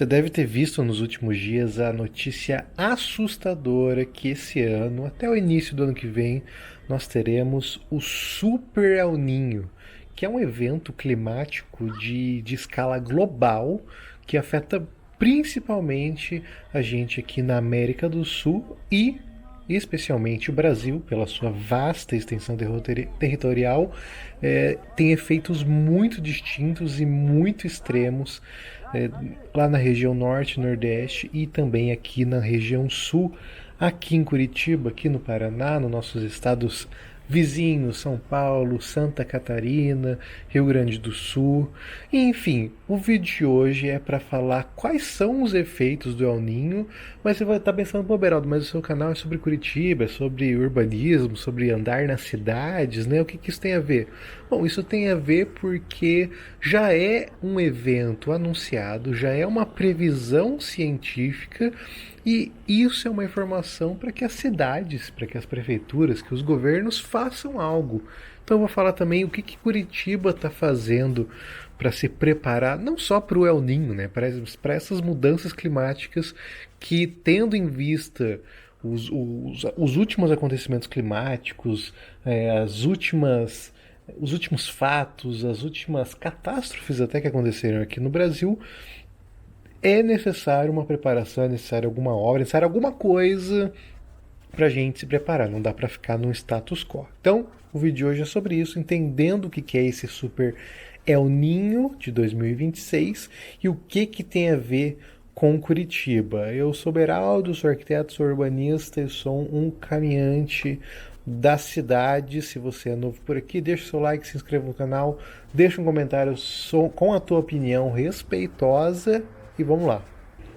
Você deve ter visto nos últimos dias a notícia assustadora que esse ano, até o início do ano que vem, nós teremos o Super El Niño, que é um evento climático de escala global que afeta principalmente a gente aqui na América do Sul e especialmente o Brasil, pela sua vasta extensão territorial, tem efeitos muito distintos e muito extremos é, lá na região norte, nordeste e também aqui na região sul, aqui em Curitiba, aqui no Paraná, nos nossos estados vizinhos, São Paulo, Santa Catarina, Rio Grande do Sul. Enfim, o vídeo de hoje é para falar quais são os efeitos do El Niño, mas você vai estar pensando, pô, Beraldo, mas o seu canal é sobre Curitiba, é sobre urbanismo, sobre andar nas cidades, né? O que isso tem a ver? Bom, isso tem a ver porque já é um evento anunciado, já é uma previsão científica e isso é uma informação para que as cidades, para que as prefeituras, que os governos façam algo. Então eu vou falar também o que Curitiba está fazendo para se preparar, não só para o El Niño, né, para essas mudanças climáticas que, tendo em vista os últimos acontecimentos climáticos, os últimos fatos, as últimas catástrofes até que aconteceram aqui no Brasil, é necessário uma preparação, é necessário alguma obra, é necessário alguma coisa para a gente se preparar. Não dá para ficar num status quo. Então, o vídeo de hoje é sobre isso, entendendo o que é esse Super El Niño de 2026 e o que tem a ver com Curitiba. Eu sou Beraldo, sou arquiteto, sou urbanista e sou um caminhante da cidade. Se você é novo por aqui, deixa o seu like, se inscreva no canal, deixa um comentário com a tua opinião respeitosa e vamos lá.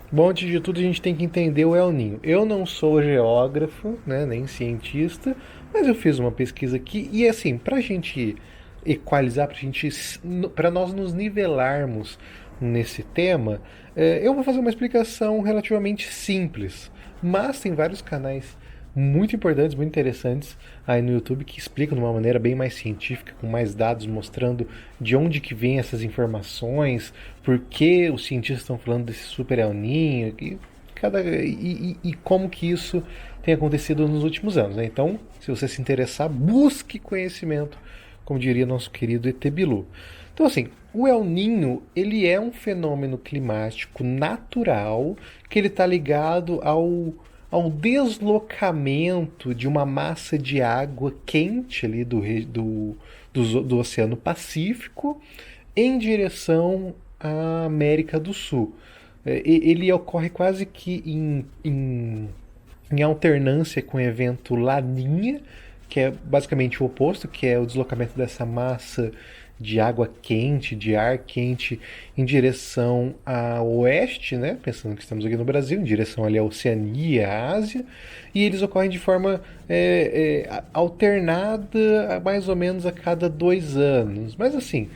Bom, antes de tudo a gente tem que entender o El Niño. Eu não sou geógrafo, né, nem cientista, mas eu fiz uma pesquisa aqui e assim, para a gente equalizar, para nós nos nivelarmos nesse tema, eu vou fazer uma explicação relativamente simples, mas tem vários canais muito importantes, muito interessantes aí no YouTube que explicam de uma maneira bem mais científica, com mais dados, mostrando de onde que vêm essas informações, por que os cientistas estão falando desse super El Niño e como que isso tem acontecido nos últimos anos, né? Então, se você se interessar, busque conhecimento, como diria nosso querido ET Bilu. Então, assim, o El Niño, ele é um fenômeno climático natural que ele está ligado ao deslocamento de uma massa de água quente ali do Oceano Pacífico em direção à América do Sul. Ele ocorre quase que em alternância com o evento Laninha, que é basicamente o oposto, que é o deslocamento dessa massa de água quente, de ar quente, em direção a oeste, né? Pensando que estamos aqui no Brasil, em direção ali à Oceania, à Ásia, e eles ocorrem de forma alternada, mais ou menos a cada 2 anos. Mas assim,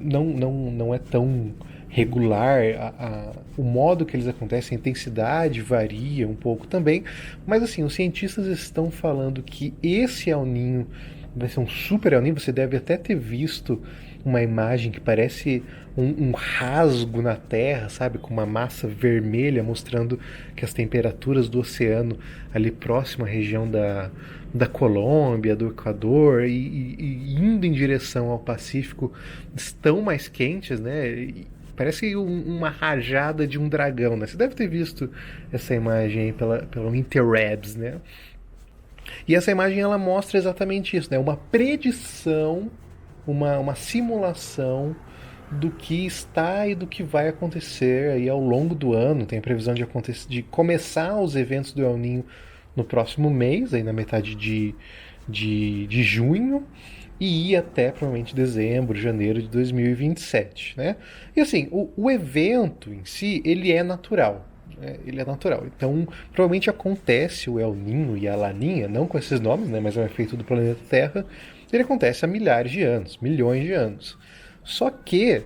não é tão regular, o modo que eles acontecem, a intensidade varia um pouco também, mas assim, os cientistas estão falando que esse El Niño vai ser um super El Niño. Você deve até ter visto uma imagem que parece um rasgo na Terra, sabe, com uma massa vermelha mostrando que as temperaturas do oceano ali próximo à região da Colômbia, do Equador e indo em direção ao Pacífico estão mais quentes, né? Parece uma rajada de um dragão, né? Você deve ter visto essa imagem aí pelo interwebs, né? E essa imagem ela mostra exatamente isso, né? Uma predição, uma simulação do que está e do que vai acontecer aí ao longo do ano. Tem a previsão de começar os eventos do El Niño no próximo mês, aí na metade de junho, e ir até provavelmente dezembro, janeiro de 2027, né? E assim, o evento em si, ele é natural. Ele é natural. Então, provavelmente acontece o El Niño e a Laninha, não com esses nomes, né, mas é um efeito do planeta Terra. Ele acontece há milhares de anos, milhões de anos. Só que,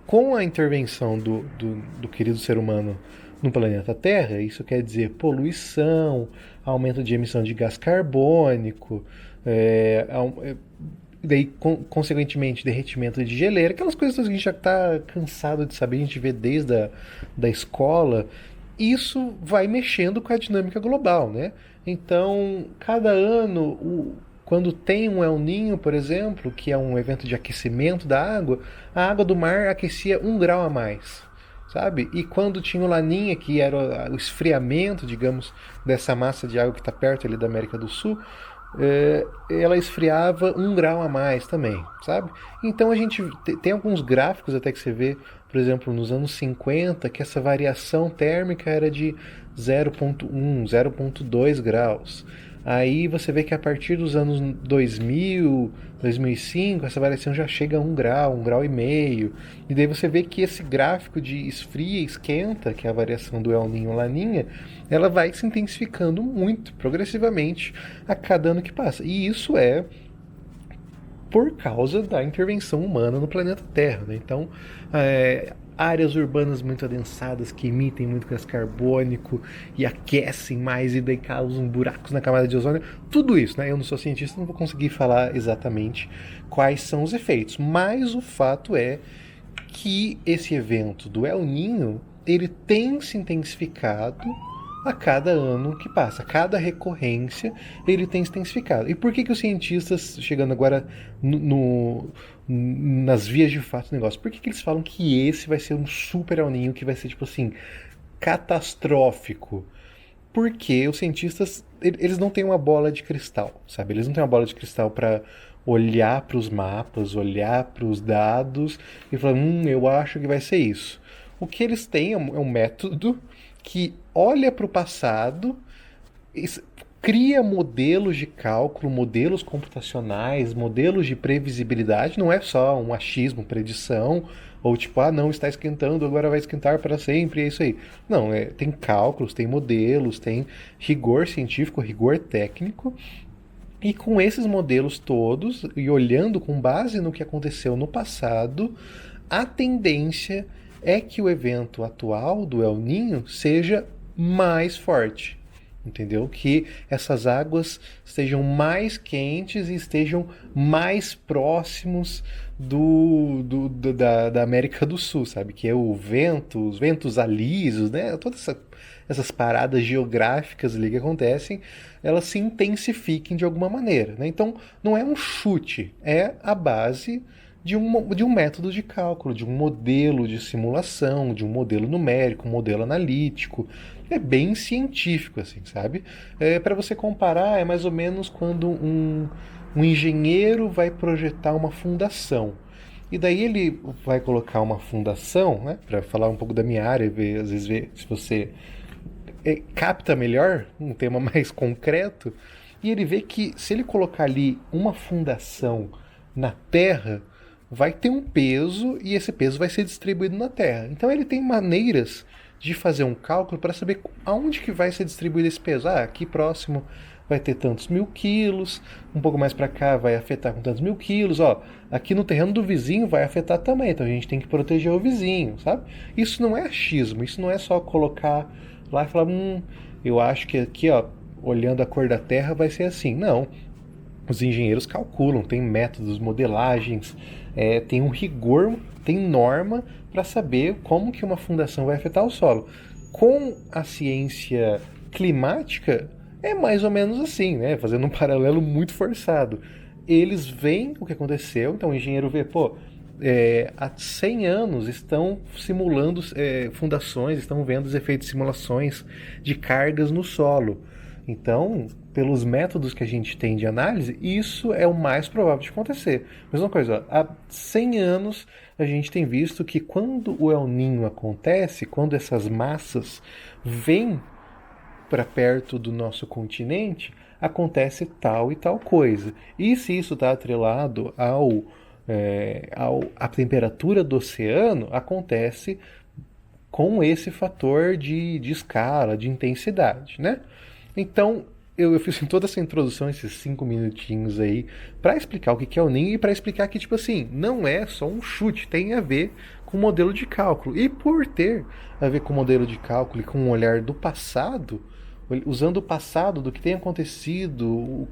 com a intervenção do querido ser humano no planeta Terra, isso quer dizer poluição, aumento de emissão de gás carbônico, e daí, consequentemente, derretimento de geleira, aquelas coisas que a gente já está cansado de saber, a gente vê desde da escola. Isso vai mexendo com a dinâmica global, né? Então, cada ano, quando tem um El Niño, por exemplo, que é um evento de aquecimento da água, a água do mar aquecia 1 grau a mais, sabe? E quando tinha o Laninha, que era o esfriamento, digamos, dessa massa de água que está perto ali da América do Sul, ela esfriava 1 grau a mais também, sabe? Então a gente tem alguns gráficos até que você vê, por exemplo, nos anos 50, que essa variação térmica era de 0,1, 0,2 graus. Aí você vê que a partir dos anos 2000, 2005, essa variação já chega a 1 grau, 1,5 grau. E daí você vê que esse gráfico de esfria e esquenta, que é a variação do El Niño Laninha, ela vai se intensificando muito, progressivamente, a cada ano que passa. E isso é por causa da intervenção humana no planeta Terra, né? Então, áreas urbanas muito adensadas que emitem muito gás carbônico e aquecem mais e daí causam buracos na camada de ozônio, tudo isso, né? Eu não sou cientista, não vou conseguir falar exatamente quais são os efeitos, mas o fato é que esse evento do El Niño, ele tem se intensificado a cada ano que passa, a cada recorrência ele tem se intensificado. E por que os cientistas, chegando agora nas vias de fato do negócio, por que eles falam que esse vai ser um super El Niño, que vai ser tipo assim, catastrófico? Porque os cientistas, eles não têm uma bola de cristal, sabe? Eles não têm uma bola de cristal para olhar para os mapas, olhar para os dados e falar, eu acho que vai ser isso. O que eles têm é um método que olha para o passado, cria modelos de cálculo, modelos computacionais, modelos de previsibilidade, não é só um achismo, predição, ou tipo, não, está esquentando, agora vai esquentar para sempre, é isso aí. Não, tem cálculos, tem modelos, tem rigor científico, rigor técnico, e com esses modelos todos, e olhando com base no que aconteceu no passado, a tendência é que o evento atual do El Niño seja mais forte, entendeu? Que essas águas estejam mais quentes e estejam mais próximos da América do Sul, sabe? Que é o vento, os ventos alísios, né? Todas essas paradas geográficas ali que acontecem, elas se intensifiquem de alguma maneira, né? Então, não é um chute, é a base de um método de cálculo, de um modelo de simulação, de um modelo numérico, um modelo analítico. É bem científico, assim, sabe? Para você comparar, é mais ou menos quando um engenheiro vai projetar uma fundação. E daí ele vai colocar uma fundação, né, para falar um pouco da minha área, às vezes ver se você capta melhor um tema mais concreto. E ele vê que se ele colocar ali uma fundação na Terra, vai ter um peso e esse peso vai ser distribuído na Terra. Então ele tem maneiras de fazer um cálculo para saber aonde que vai ser distribuído esse peso. Aqui próximo vai ter tantos 1.000 quilos, um pouco mais para cá vai afetar com tantos 1.000 quilos, aqui no terreno do vizinho vai afetar também, então a gente tem que proteger o vizinho, sabe? Isso não é achismo, isso não é só colocar lá e falar, eu acho que aqui, olhando a cor da Terra vai ser assim. Não, os engenheiros calculam, tem métodos, modelagens, tem um rigor, tem norma para saber como que uma fundação vai afetar o solo. Com a ciência climática, é mais ou menos assim, né? Fazendo um paralelo muito forçado. Eles veem o que aconteceu, então o engenheiro vê, há 100 anos estão simulando fundações, estão vendo os efeitos de simulações de cargas no solo. Então, pelos métodos que a gente tem de análise, isso é o mais provável de acontecer. Mesma coisa, há 100 anos a gente tem visto que quando o El Niño acontece, quando essas massas vêm para perto do nosso continente, acontece tal e tal coisa. E se isso está atrelado à temperatura do oceano, acontece com esse fator de escala, de intensidade, né? Então, eu fiz toda essa introdução, esses 5 minutinhos aí, para explicar o que é o Ninho e para explicar que, tipo assim, não é só um chute, tem a ver com o modelo de cálculo. E por ter a ver com o modelo de cálculo e com um olhar do passado, usando o passado, do que tem acontecido,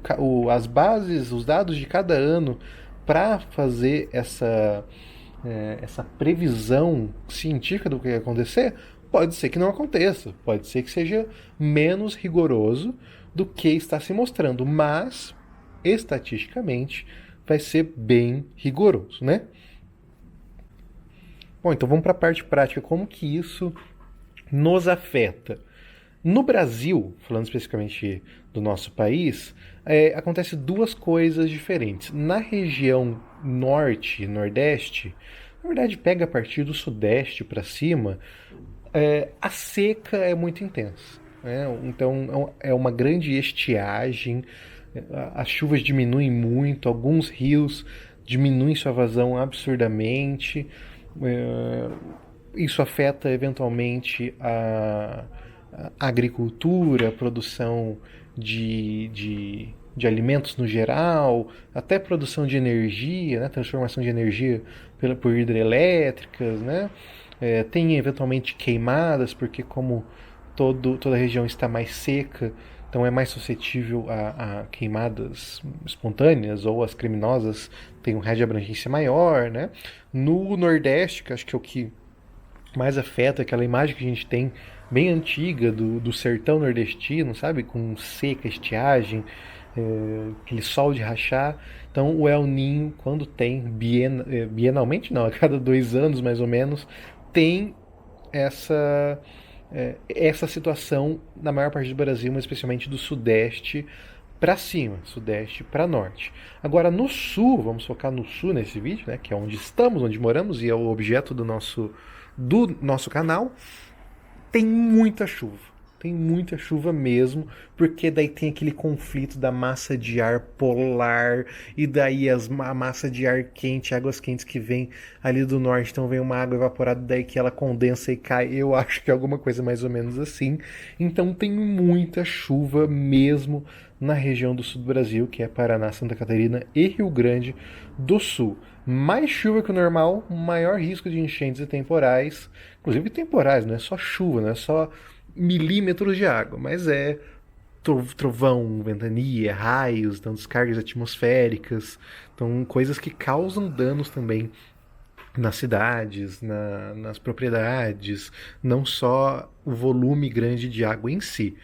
as bases, os dados de cada ano para fazer essa previsão científica do que vai acontecer, pode ser que não aconteça, pode ser que seja menos rigoroso do que está se mostrando, mas estatisticamente vai ser bem rigoroso, né? Bom, então vamos para a parte prática, como que isso nos afeta. No Brasil, falando especificamente do nosso país, acontece duas coisas diferentes. Na região norte e nordeste, na verdade pega a partir do sudeste para cima, a seca é muito intensa. Né? Então é uma grande estiagem, as chuvas diminuem muito, alguns rios diminuem sua vazão absurdamente. Isso afeta eventualmente a agricultura, a produção de alimentos no geral, até produção de energia, né, transformação de energia por hidrelétricas, né? Tem eventualmente queimadas, porque como toda a região está mais seca, então é mais suscetível a queimadas espontâneas, ou as criminosas têm um raio de abrangência maior, né? No Nordeste, que acho que é o que mais afeta, aquela imagem que a gente tem bem antiga do sertão nordestino, sabe? Com seca, estiagem, aquele sol de rachar. Então o El Ninho, quando tem, bienalmente não, a cada 2 anos mais ou menos, tem essa situação na maior parte do Brasil, mas especialmente do Sudeste para cima, Sudeste para Norte. Agora no Sul, vamos focar no Sul nesse vídeo, né, que é onde estamos, onde moramos e é o objeto do nosso canal, tem muita chuva. Tem muita chuva mesmo, porque daí tem aquele conflito da massa de ar polar, e daí a massa de ar quente, águas quentes que vem ali do norte, então vem uma água evaporada, daí que ela condensa e cai. Eu acho que é alguma coisa mais ou menos assim. Então tem muita chuva mesmo na região do sul do Brasil, que é Paraná, Santa Catarina e Rio Grande do Sul. Mais chuva que o normal, maior risco de enchentes e temporais, inclusive temporais, não é só chuva, não é só milímetros de água, mas é trovão, ventania, raios, então descargas atmosféricas, então coisas que causam danos também nas cidades, nas propriedades, não só o volume grande de água em si.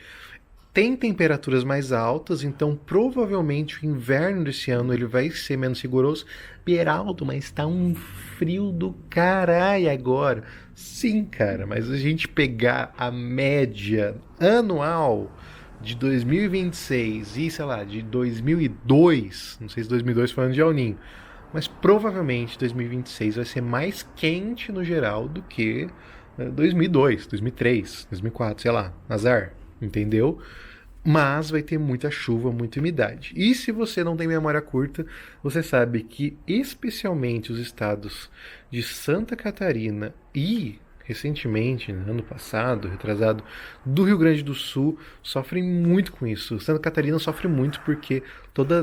Tem temperaturas mais altas, então provavelmente o inverno desse ano ele vai ser menos rigoroso. Beraldo, mas tá um frio do caralho agora. Sim, cara, mas a gente pegar a média anual de 2026 e, sei lá, de 2002, não sei se 2002 foi ano de El Niño, mas provavelmente 2026 vai ser mais quente no geral do que 2002, 2003, 2004, sei lá, azar, entendeu? Mas vai ter muita chuva, muita umidade. E se você não tem memória curta, você sabe que especialmente os estados de Santa Catarina e recentemente, ano passado, retrasado, do Rio Grande do Sul sofrem muito com isso. Santa Catarina sofre muito porque toda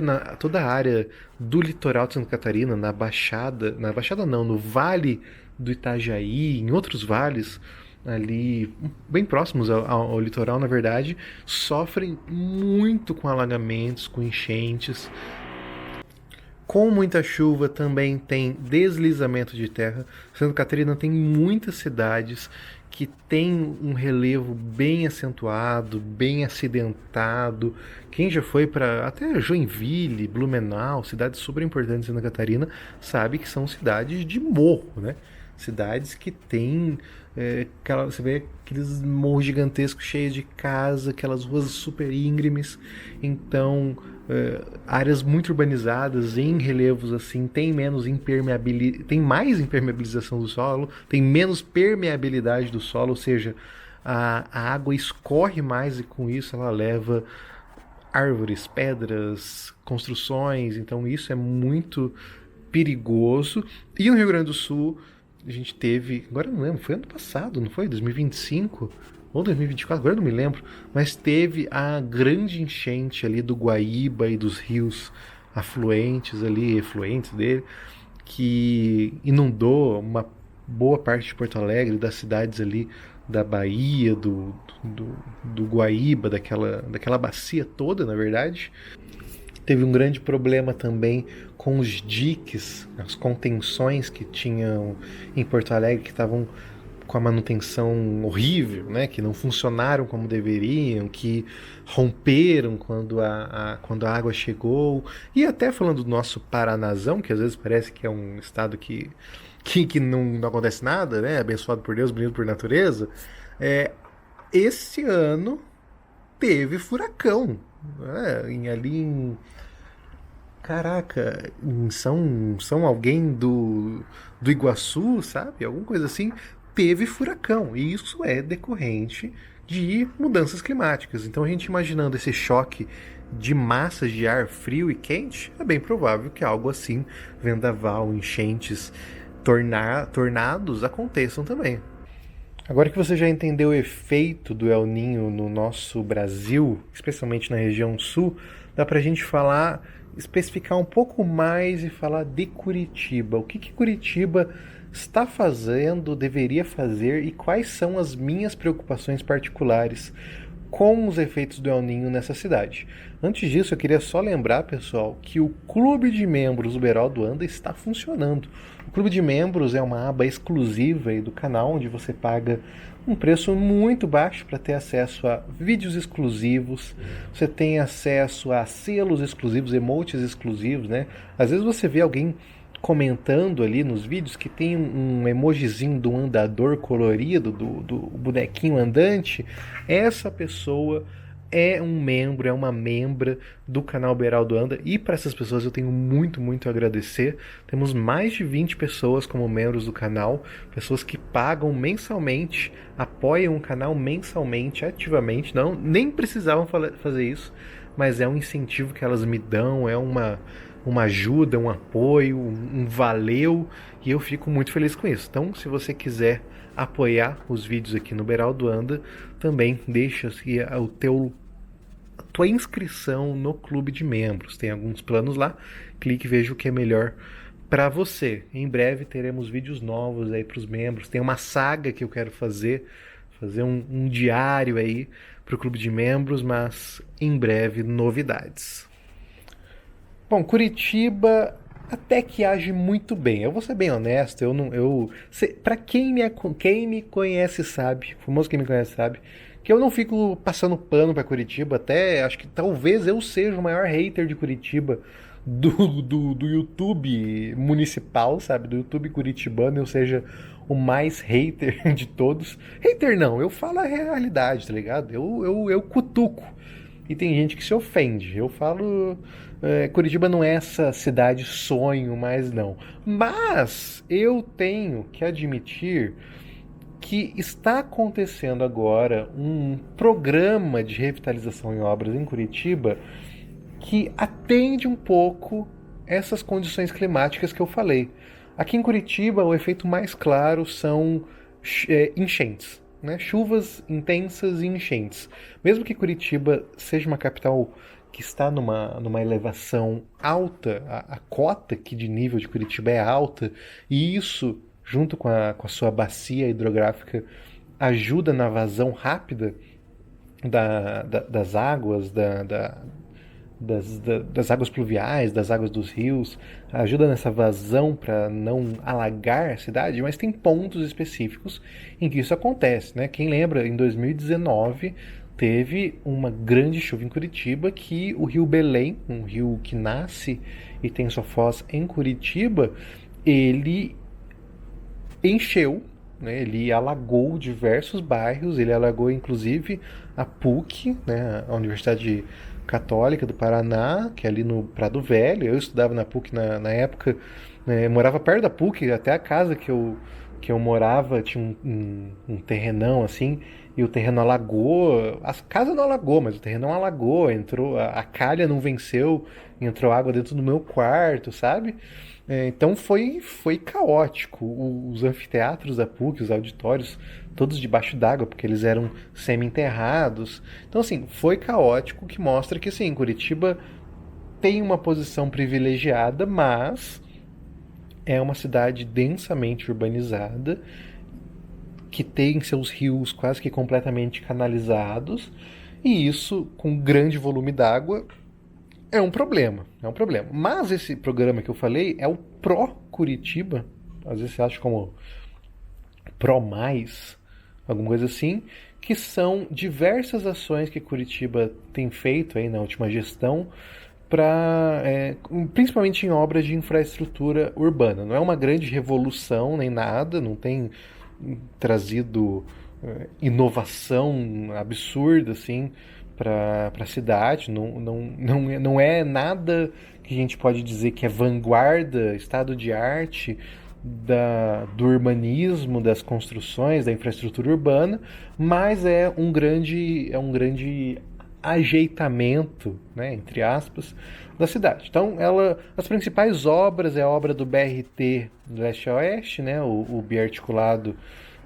a área do litoral de Santa Catarina, na Baixada não, no Vale do Itajaí, em outros vales, ali bem próximos ao litoral, na verdade, sofrem muito com alagamentos, com enchentes. Com muita chuva também tem deslizamento de terra. Santa Catarina tem muitas cidades que tem um relevo bem acentuado, bem acidentado. Quem já foi para até Joinville, Blumenau, cidades super importantes em Santa Catarina, sabe que são cidades de morro, né? Cidades que têm você vê aqueles morros gigantescos cheios de casa, aquelas ruas super íngremes. Então áreas muito urbanizadas em relevos assim tem tem mais impermeabilização do solo, tem menos permeabilidade do solo, ou seja, a água escorre mais e com isso ela leva árvores, pedras, construções. Então isso é muito perigoso. E no Rio Grande do Sul a gente teve, agora eu não lembro, foi ano passado, não foi? 2025 ou 2024, agora eu não me lembro, mas teve a grande enchente ali do Guaíba e dos rios afluentes ali, efluentes dele, que inundou uma boa parte de Porto Alegre, das cidades ali da Bahia, do Guaíba, daquela bacia toda, na verdade. Teve um grande problema também com os diques, as contenções que tinham em Porto Alegre, que estavam com a manutenção horrível, né, que não funcionaram como deveriam, que romperam quando a água chegou. E até falando do nosso Paranazão, que às vezes parece que é um estado que não acontece nada, né, abençoado por Deus, bonito por natureza, esse ano teve furacão. Né, ali em Caraca, são alguém do Iguaçu, sabe? Alguma coisa assim, teve furacão. E isso é decorrente de mudanças climáticas. Então a gente imaginando esse choque de massas de ar frio e quente, é bem provável que algo assim, vendaval, enchentes, tornados aconteçam também. Agora que você já entendeu o efeito do El Ninho no nosso Brasil, especialmente na região sul, dá pra gente falar, especificar um pouco mais e falar de Curitiba. O que Curitiba está fazendo, deveria fazer e quais são as minhas preocupações particulares com os efeitos do El Ninho nessa cidade. Antes disso, eu queria só lembrar, pessoal, que o clube de membros do Beraldo Anda está funcionando. O clube de membros é uma aba exclusiva aí do canal, onde você paga um preço muito baixo para ter acesso a vídeos exclusivos, você tem acesso a selos exclusivos, emotes exclusivos, né? Às vezes você vê alguém comentando ali nos vídeos que tem um emojizinho do andador colorido, do bonequinho andante. Essa pessoa é um membro, é uma membra do canal Beraldo Anda, e para essas pessoas eu tenho muito a agradecer. Temos mais de 20 pessoas como membros do canal, pessoas que pagam mensalmente, apoiam o canal mensalmente, ativamente, não, nem precisavam fazer isso, mas é um incentivo que elas me dão, é uma ajuda, um apoio, um valeu, e eu fico muito feliz com isso. Então, se você quiser apoiar os vídeos aqui no Beraldo Anda, também deixa aqui a tua inscrição no clube de membros. Tem alguns planos lá, clique e veja o que é melhor para você. Em breve teremos vídeos novos aí para os membros. Tem uma saga que eu quero fazer um diário aí para o clube de membros, mas em breve novidades. Bom, Curitiba até que age muito bem. Eu vou ser bem honesto, para quem me conhece sabe, o famoso quem me conhece sabe, que eu não fico passando pano para Curitiba, até acho que talvez eu seja o maior hater de Curitiba do YouTube municipal, sabe? Do YouTube curitibano, eu seja o mais hater de todos. Hater não, eu falo a realidade, tá ligado? Eu cutuco. E tem gente que se ofende. Eu falo. Curitiba não é essa cidade sonho, mas não. Mas eu tenho que admitir que está acontecendo agora um programa de revitalização em obras em Curitiba que atende um pouco essas condições climáticas que eu falei. Aqui em Curitiba, o efeito mais claro são enchentes, né? Chuvas intensas e enchentes. Mesmo que Curitiba seja uma capital que está numa elevação alta, a cota aqui de nível de Curitiba é alta, e isso, junto com a sua bacia hidrográfica, ajuda na vazão rápida das águas, das águas pluviais, das águas dos rios, ajuda nessa vazão para não alagar a cidade, mas tem pontos específicos em que isso acontece, né? Quem lembra, em 2019 teve uma grande chuva em Curitiba que o rio Belém, um rio que nasce e tem sua foz em Curitiba, ele encheu, né? Ele alagou diversos bairros, ele alagou inclusive a PUC, né? A Universidade Católica do Paraná, que é ali no Prado Velho. Eu estudava na PUC na época, né? Morava perto da PUC, até a casa que eu morava tinha um terrenão assim, e o terreno alagou, a casa não alagou, mas o terreno alagou, entrou, a calha não venceu, entrou água dentro do meu quarto, sabe? Então foi caótico. Os anfiteatros da PUC, os auditórios, todos debaixo d'água, porque eles eram semi-enterrados. Então, assim, foi caótico, que mostra que, assim, Curitiba tem uma posição privilegiada, mas é uma cidade densamente urbanizada, que tem seus rios quase que completamente canalizados, e isso, com grande volume d'água, é um problema, é um problema. Mas esse programa que eu falei é o Pro Curitiba, às vezes você acha como Pro Mais, alguma coisa assim, que são diversas ações que Curitiba tem feito aí na última gestão, principalmente em obras de infraestrutura urbana. Não é uma grande revolução nem nada, não tem trazido inovação absurda assim para a cidade, não é nada que a gente pode dizer que é vanguarda, estado de arte do urbanismo, das construções, da infraestrutura urbana, mas é um grande ajeitamento, né, entre aspas, da cidade. Então, as principais obras é a obra do BRT do Leste a Oeste, né, o biarticulado,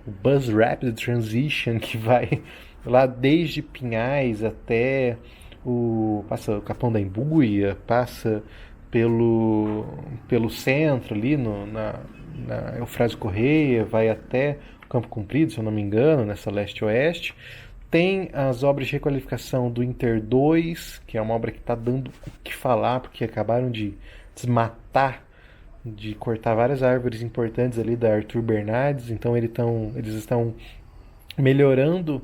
o Bus Rapid Transition, que vai lá desde Pinhais até passa o Capão da Embuia, passa pelo centro ali na Eufrásio Correia, vai até o Campo Comprido, se eu não me engano, nessa leste-oeste. Tem as obras de requalificação do Inter 2, que é uma obra que está dando o que falar, porque acabaram de desmatar, de cortar várias árvores importantes ali da Arthur Bernardes, então eles estão melhorando,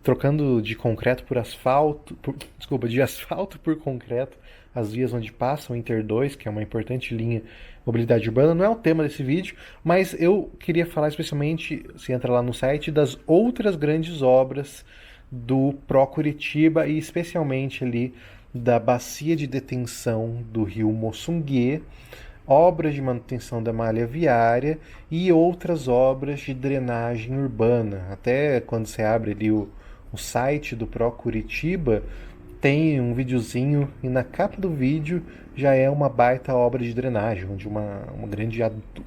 trocando de concreto por asfalto, desculpa, de asfalto por concreto, as vias onde passa o Inter 2, que é uma importante linha de mobilidade urbana. Não é o tema desse vídeo, mas eu queria falar especialmente, se entra lá no site, das outras grandes obras do Pro Curitiba e especialmente ali da bacia de detenção do rio Moçungue, obras de manutenção da malha viária e outras obras de drenagem urbana. Até quando você abre ali o site do Pro Curitiba, tem um videozinho e na capa do vídeo já é uma baita obra de drenagem, onde uma grande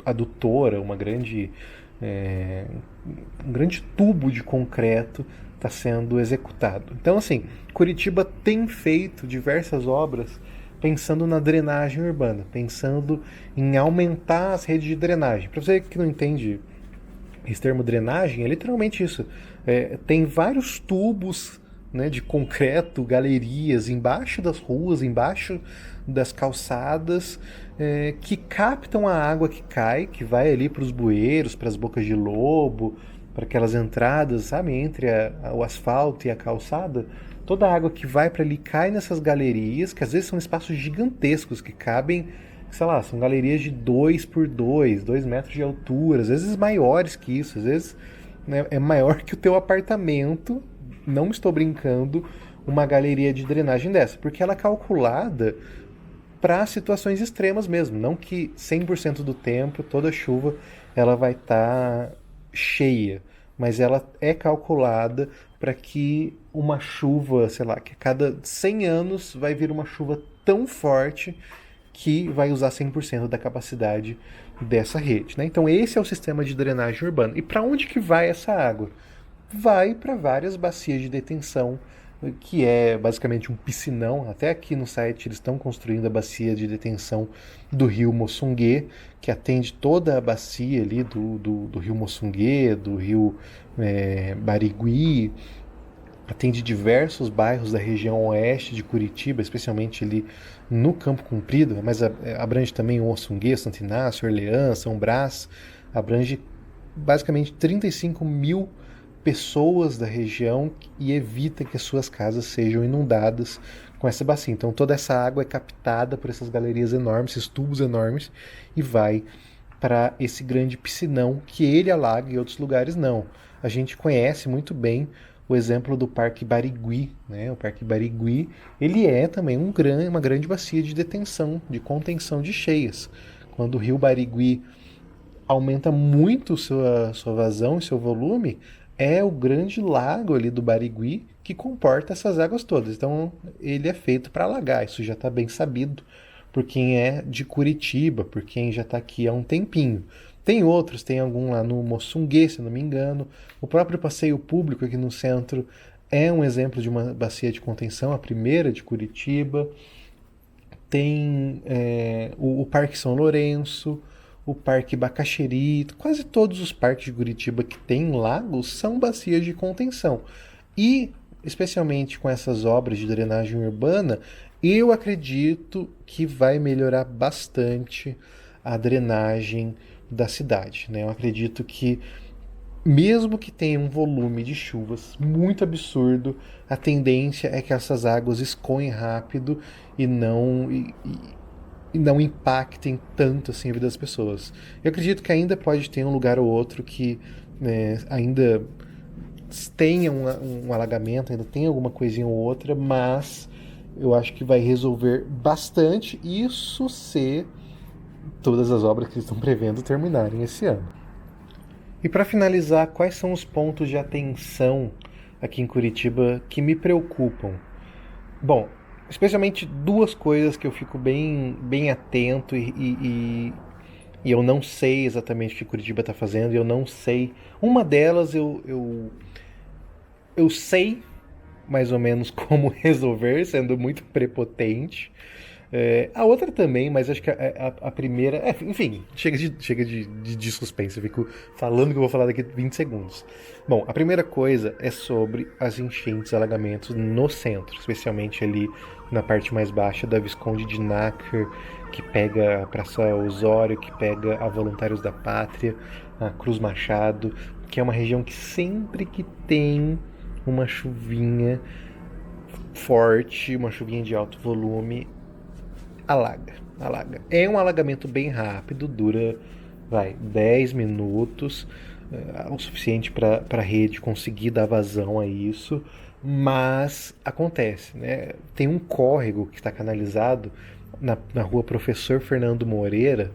adutora, um grande tubo de concreto está sendo executado. Então, assim, Curitiba tem feito diversas obras pensando na drenagem urbana, pensando em aumentar as redes de drenagem. Para você que não entende esse termo drenagem, é literalmente isso. Tem vários tubos, né, de concreto, galerias embaixo das ruas, embaixo das calçadas, que captam a água que cai, que vai ali para os bueiros, para as bocas de lobo, para aquelas entradas, sabe, entre o asfalto e a calçada. Toda a água que vai para ali cai nessas galerias, que às vezes são espaços gigantescos, que cabem, sei lá, são galerias de 2 por 2, 2 metros de altura, às vezes maiores que isso, às vezes, né, é maior que o teu apartamento, não estou brincando, uma galeria de drenagem dessa, porque ela é calculada para situações extremas mesmo, não que 100% do tempo, toda chuva, ela vai estar cheia, mas ela é calculada para que uma chuva, sei lá, que a cada 100 anos vai vir uma chuva tão forte que vai usar 100% da capacidade dessa rede, né? Então esse é o sistema de drenagem urbana. E para onde que vai essa água? Vai para várias bacias de detenção, que é basicamente um piscinão. Até aqui no site eles estão construindo a bacia de detenção do rio Moçungue, que atende toda a bacia ali do rio Moçungue, do rio Barigui, atende diversos bairros da região oeste de Curitiba, especialmente ali no Campo Comprido, mas abrange também o Moçungue, Santo Inácio, Orleans, São Brás, abrange basicamente 35 mil pessoas da região e evita que as suas casas sejam inundadas com essa bacia. Então toda essa água é captada por essas galerias enormes, esses tubos enormes, e vai para esse grande piscinão que ele alaga e outros lugares não. A gente conhece muito bem o exemplo do Parque Barigui, né? O Parque Barigui, ele é também uma grande bacia de detenção, de contenção de cheias. Quando o rio Barigui aumenta muito sua vazão e seu volume, é o grande lago ali do Barigui que comporta essas águas todas. Então ele é feito para alagar, isso já está bem sabido por quem é de Curitiba, por quem já está aqui há um tempinho. Tem outros, tem algum lá no Moçungue, se não me engano. O próprio passeio público aqui no centro é um exemplo de uma bacia de contenção, a primeira de Curitiba. Tem o Parque São Lourenço, o Parque Bacaxeri, quase todos os parques de Curitiba que têm lagos são bacias de contenção. E, especialmente com essas obras de drenagem urbana, Eu acredito que vai melhorar bastante a drenagem da cidade, né? Eu acredito que mesmo que tenha um volume de chuvas muito absurdo, a tendência é que essas águas escoem rápido e não impactem tanto assim a vida das pessoas. Eu acredito que ainda pode ter um lugar ou outro que, né, ainda tenha um alagamento, ainda tem alguma coisinha ou outra, mas eu acho que vai resolver bastante isso se todas as obras que eles estão prevendo terminarem esse ano. E para finalizar, quais são os pontos de atenção aqui em Curitiba que me preocupam? Bom, especialmente duas coisas que eu fico bem atento e eu não sei exatamente o que Curitiba está fazendo, e eu não sei. Uma delas eu sei mais ou menos como resolver, sendo muito prepotente. A outra também, mas acho que a primeira. Enfim, chega de suspense. Eu fico falando que eu vou falar daqui a 20 segundos. Bom, a primeira coisa é sobre as enchentes, alagamentos no centro, especialmente ali na parte mais baixa da Visconde de Nácar, que pega a Praça Osório, que pega a Voluntários da Pátria, a Cruz Machado, que é uma região que sempre que tem uma chuvinha forte, uma chuvinha de alto volume, alaga. É um alagamento bem rápido, dura, 10 minutos, o suficiente para a rede conseguir dar vazão a isso, mas acontece, né? Tem um córrego que está canalizado na rua Professor Fernando Moreira,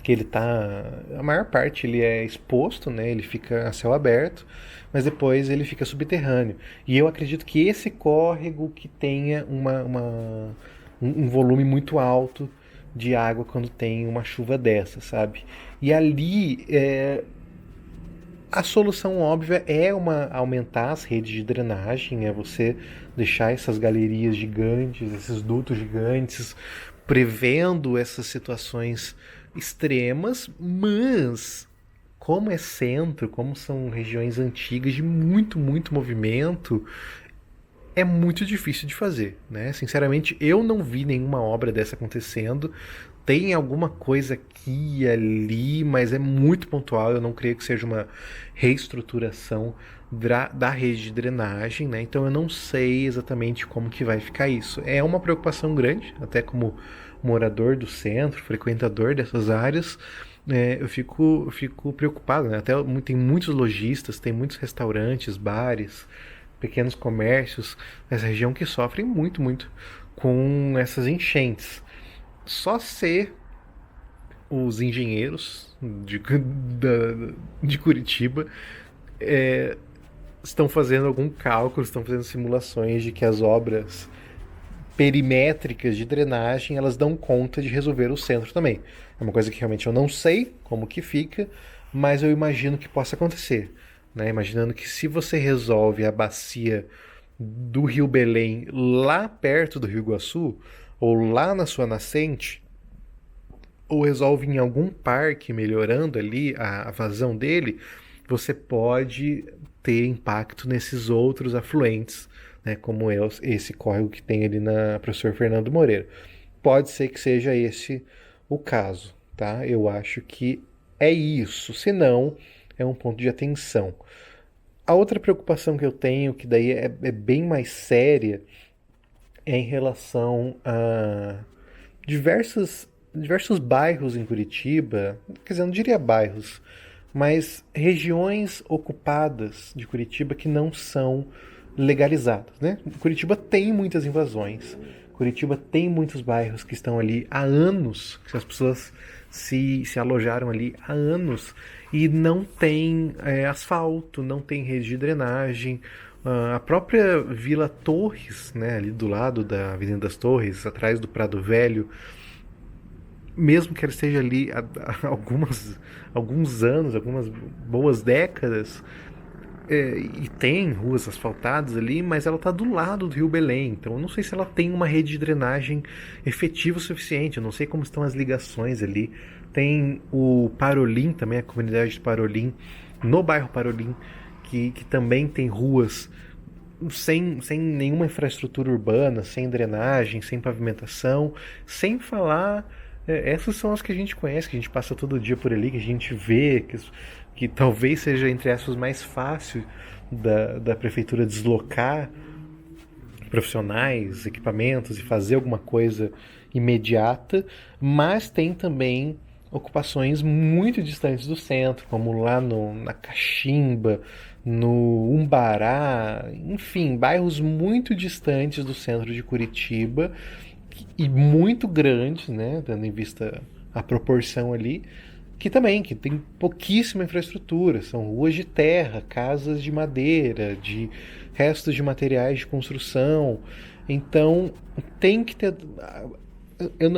que ele tá, a maior parte ele é exposto, né? Ele fica a céu aberto, mas depois ele fica subterrâneo. E eu acredito que esse córrego que tenha um volume muito alto de água quando tem uma chuva dessa, sabe? E ali a solução óbvia é aumentar as redes de drenagem, é você deixar essas galerias gigantes, esses dutos gigantes, prevendo essas situações extremas, mas como é centro, como são regiões antigas de muito movimento, é muito difícil de fazer, né? Sinceramente, eu não vi nenhuma obra dessa acontecendo. Tem alguma coisa aqui e ali, mas é muito pontual. Eu não creio que seja uma reestruturação da rede de drenagem, né? Então eu não sei exatamente como que vai ficar isso. É uma preocupação grande, até como morador do centro, frequentador dessas áreas, eu fico preocupado, né? Até tem muitos lojistas, tem muitos restaurantes, bares, pequenos comércios nessa região que sofrem muito com essas enchentes. Só se os engenheiros de Curitiba estão fazendo algum cálculo, estão fazendo simulações de que as obras perimétricas de drenagem elas dão conta de resolver o centro também. É uma coisa que realmente eu não sei como que fica, mas eu imagino que possa acontecer, né? Imaginando que se você resolve a bacia do Rio Belém lá perto do Rio Iguaçu, ou lá na sua nascente, ou resolve em algum parque melhorando ali a vazão dele, você pode ter impacto nesses outros afluentes, né, como esse córrego que tem ali na Professor Fernando Moreira. Pode ser que seja esse o caso, tá? Eu acho que é isso, se não, é um ponto de atenção. A outra preocupação que eu tenho, que daí é bem mais séria, é em relação a diversos bairros em Curitiba, quer dizer, eu não diria bairros, mas regiões ocupadas de Curitiba que não são legalizadas, né? Curitiba tem muitas invasões. Curitiba tem muitos bairros que estão ali há anos, que as pessoas se alojaram ali há anos e não tem asfalto, não tem rede de drenagem. A própria Vila Torres, né, ali do lado da Avenida das Torres, atrás do Prado Velho, mesmo que ela esteja ali há alguns anos, algumas boas décadas, e tem ruas asfaltadas ali, mas ela está do lado do Rio Belém, então eu não sei se ela tem uma rede de drenagem efetiva o suficiente, eu não sei como estão as ligações ali. Tem o Parolim também, a comunidade de Parolim, no bairro Parolim, que também tem ruas sem nenhuma infraestrutura urbana, sem drenagem, sem pavimentação, sem falar. Essas são as que a gente conhece, que a gente passa todo dia por ali, que a gente vê, que talvez seja, entre aspas, mais fácil da prefeitura deslocar profissionais, equipamentos e fazer alguma coisa imediata, mas tem também ocupações muito distantes do centro, como lá na Caximba, no Umbará, enfim, bairros muito distantes do centro de Curitiba e muito grandes, né, tendo em vista a proporção ali, que tem pouquíssima infraestrutura, são ruas de terra, casas de madeira, de restos de materiais de construção. Então tem que ter. Eu,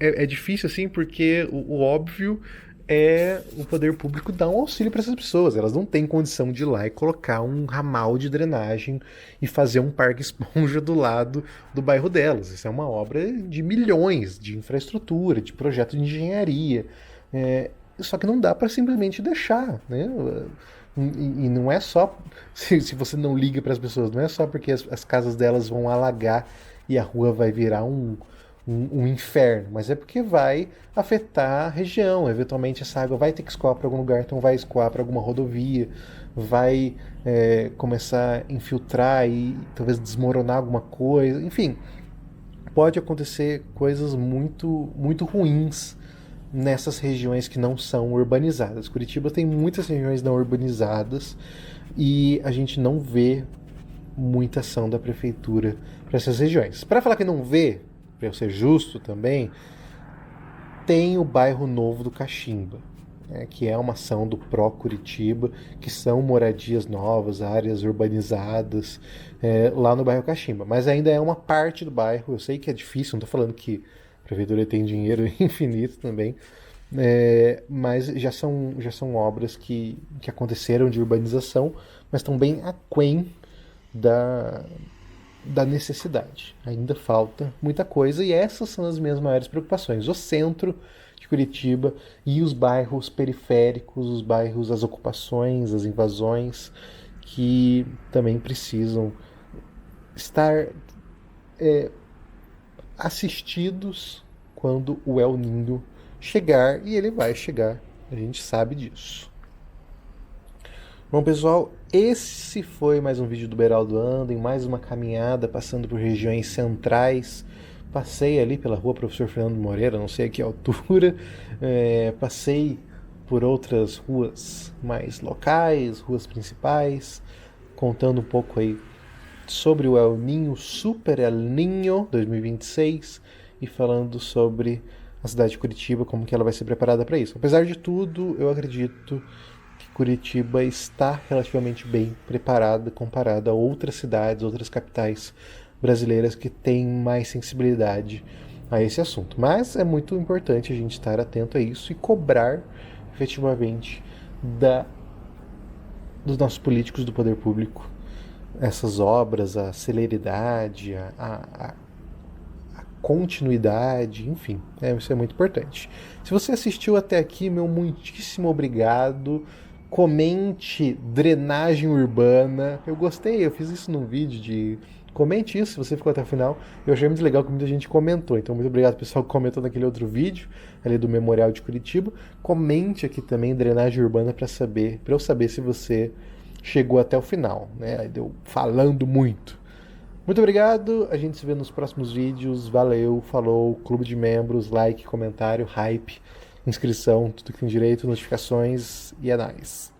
é difícil assim porque o óbvio é o poder público dar um auxílio para essas pessoas. Elas não têm condição de ir lá e colocar um ramal de drenagem e fazer um parque esponja do lado do bairro delas. Isso é uma obra de milhões de infraestrutura, de projeto de engenharia. Só que não dá para simplesmente deixar, né? E não é só se você não liga para as pessoas, não é só porque as casas delas vão alagar e a rua vai virar um inferno, mas é porque vai afetar a região. Eventualmente essa água vai ter que escoar para algum lugar, então vai escoar para alguma rodovia, vai começar a infiltrar e talvez desmoronar alguma coisa. Enfim, pode acontecer coisas muito, muito ruins nessas regiões que não são urbanizadas. Curitiba tem muitas regiões não urbanizadas e a gente não vê muita ação da prefeitura para essas regiões. Para falar que não vê, para eu ser justo também, tem o bairro Novo do Caximba, né, que é uma ação do Pró Curitiba, que são moradias novas, áreas urbanizadas lá no bairro Caximba. Mas ainda é uma parte do bairro, eu sei que é difícil, não estou falando que a prefeitura tem dinheiro infinito também, mas já são obras que aconteceram de urbanização, mas estão bem aquém da necessidade. Ainda falta muita coisa e essas são as minhas maiores preocupações. O centro de Curitiba e os bairros periféricos, os bairros, as ocupações, as invasões, que também precisam estar assistidos quando o El Niño chegar, e ele vai chegar, a gente sabe disso. Bom, pessoal, esse foi mais um vídeo do Beraldo Anda, em mais uma caminhada passando por regiões centrais. Passei ali pela rua Professor Fernando Moreira, não sei a que altura, passei por outras ruas mais locais, ruas principais, contando um pouco aí sobre o El Niño, Super El Niño 2026 e falando sobre a cidade de Curitiba, como que ela vai ser preparada para isso. Apesar de tudo, eu acredito que Curitiba está relativamente bem preparada comparada a outras cidades, outras capitais brasileiras que têm mais sensibilidade a esse assunto. Mas é muito importante a gente estar atento a isso e cobrar efetivamente dos nossos políticos do poder público essas obras, a celeridade, a continuidade, enfim, isso é muito importante. Se você assistiu até aqui, meu muitíssimo obrigado. Comente drenagem urbana. Eu gostei, eu fiz isso num vídeo de... Comente isso se você ficou até o final. Eu achei muito legal que muita gente comentou. Então, muito obrigado pessoal que comentou naquele outro vídeo, ali do Memorial de Curitiba. Comente aqui também drenagem urbana para eu saber se você chegou até o final, né? Aí deu falando muito. Muito obrigado, a gente se vê nos próximos vídeos. Valeu, falou, clube de membros, like, comentário, hype, inscrição, tudo que tem direito, notificações e é nóis.